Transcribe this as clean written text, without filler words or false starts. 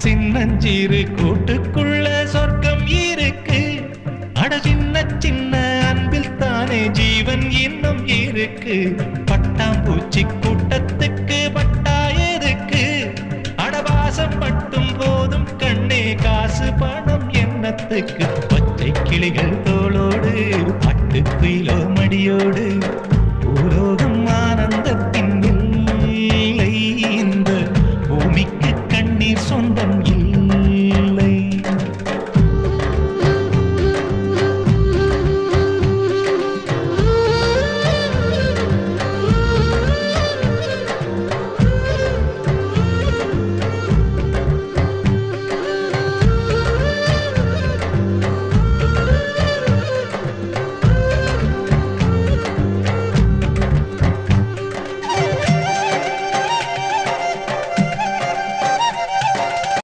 சின்னஞ்சிறு கூட்டுக்குள்ள சொர்க்கம் இருக்கு. அட சின்ன சின்ன அன்பில் தானே ஜீவன் இன்னும் இருக்கு. பட்டாம்பூச்சி கூட்டத்துக்கு பட்டா எதுக்கு? அடவாசம் மட்டும் போதும் கண்ணே, காசு பணம் என்னத்துக்கு? பச்சை கிளிகள் தோளோடு பட்டுக்குயிலோ மடியோடு பூலோகம் ஆனந்தத்தின் இல்லை. இந்த பூமிக்கு கண்ணீர் சொந்தம் இல்லை.